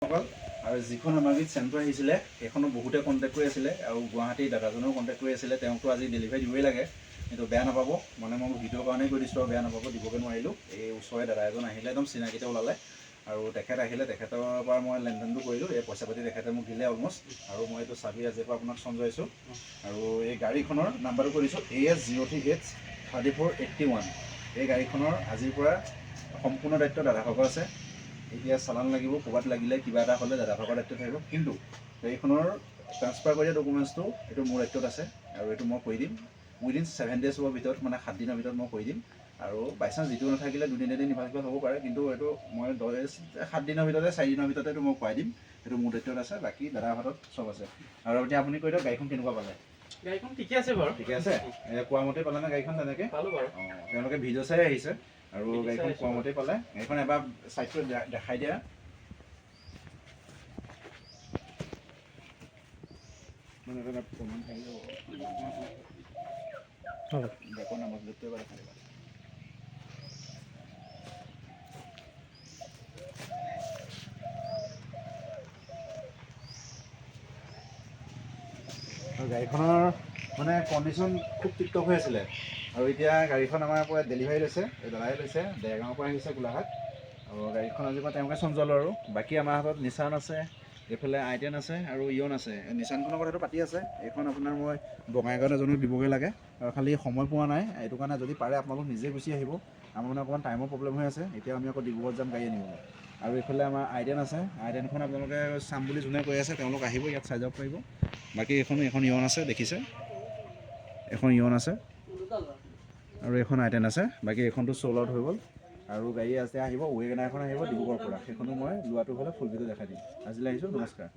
আৰু যিখন আমাৰ গীত চেণ্টটো আহিছিলে সেইখনো বহুতে কণ্টেক্ট কৰি আছিলে আৰু গুৱাহাটীৰ দাদাজনেও কণ্টেক্ট কৰি আছিলে। তেওঁকতো আজি ডেলিভাৰী দিবই লাগে, কিন্তু বেয়া নাপাব, মানে মই ভিডিঅ'ৰ কাৰণেই কৈ দিছোঁ আৰু বেয়া নাপাব, দিবগৈ নোৱাৰিলোঁ। এই ওচৰৰে দাদা এজন আহিলে, একদম চিনাকিতে ওলালে আৰু তেখেত আহিলে, তেখেতৰ পৰা মই লেনদেনটো কৰিলোঁ। এই পইচা পাতি তেখেতে মোক দিলে অলমষ্ট, আৰু মই এইটো চাবি আজিৰ পৰা আপোনাক চঞ্জোৱাইছোঁ। আৰু এই গাড়ীখনৰ নাম্বাৰটো কৈ দিছোঁ AS03H3481। এই গাড়ীখনৰ আজিৰ পৰা সম্পূৰ্ণ দায়িত্ব দাদাভাগৰ আছে। এতিয়া চালান লাগিব, ক'ৰবাত লাগিলে কিবা এটা হ'লে দাদাভাগৰ দায়িত্ব থাকিব, কিন্তু গাড়ীখনৰ ট্ৰান্সফাৰ কৰি দিয়া ডকুমেণ্টছটো এইটো মোৰ দায়িত্বত আছে আৰু এইটো মই কৰি দিম উইদিন 7 ডেজৰ ভিতৰত, মানে 7 দিনৰ ভিতৰত মই কৰি দিম। আৰু বাইচান্স যিটো নাথাকিলে 2 দিন এদিন ইফাল সিফাল হ'ব পাৰে, কিন্তু এইটো মই 7 দিনৰ ভিতৰতে 4 দিনৰ ভিতৰতে এইটো মই কৰাই দিম। সেইটো মোৰ দায়িত্বত আছে, বাকী দাদাৰ হাতত চব আছে। আৰু এতিয়া আপুনি কৈ দিয়ক গাড়ীখন কেনেকুৱা পালে? গাড়ীখন ঠিকে আছে বাৰু। ঠিকে আছে, কোৱা মতে পালে নে গাড়ীখন? তেনেকৈ পালোঁ বাৰু। তেওঁলোকে ভিডিঅ' চাই আহিছে আৰু গাড়ীখন কোৱা মতেই পালে। গাড়ীখন এবাৰ চাইডটো দেখাই দিয়া। মানে এটা প্ৰমাণ থাকিব, বেকৰ নামত য'তে এবাৰ দেখাই দিবা। আৰু গাড়ীখনৰ মানে কণ্ডিশ্যন খুব টিপটপ হৈ আছিলে, আৰু এতিয়া গাড়ীখন আমাৰ পৰা ডেলিভাৰী লৈছে, দাদাই লৈছে, দেৰগাঁৱৰ পৰা আহিছে গোলাঘাট। আৰু গাড়ীখন আজিৰ পৰা তেওঁলোকে চঞ্জোৱালোঁ। আৰু বাকী আমাৰ হাতত নিছান আছে, এইফালে I10 আছে আৰু ইয়ন আছে। নিছানখনৰ কথাটো পাতি আছে, এইখন আপোনাৰ মই বঙাইগাঁৱত এজনক দিবগৈ লাগে, আৰু খালি সময় পোৱা নাই। এইটো কাৰণে যদি পাৰে আপোনালোক নিজে গুচি আহিব, আমাৰ মানে অকণমান টাইমৰ প্ৰব্লেম হৈ আছে। এতিয়া আমি আকৌ ডিব্ৰুগড়ত যাম গাড়ী আনিবলৈ। আৰু এইফালে আমাৰ I10 আছে, I10খন আপোনালোকে চাম বুলি যোনে কৈ আছে তেওঁলোক আহিব, ইয়াত চাই যাব পাৰিব। বাকী এখন ইয়ন আছে, দেখিছে, এখন ইয়ন আছে আৰু এখন I10 আছে। বাকী এইখনটো চ'ল আউট হৈ গ'ল। আৰু গাড়ী আছে আহিব, ৱেগনাৰ এখন আহিব ডিব্ৰুগড়ৰ পৰা, সেইখনো মই লোৱাটো হ'লে ফুল ভিডিঅ' দেখাই দিম। আজিলৈ আহিছোঁ, নমস্কাৰ।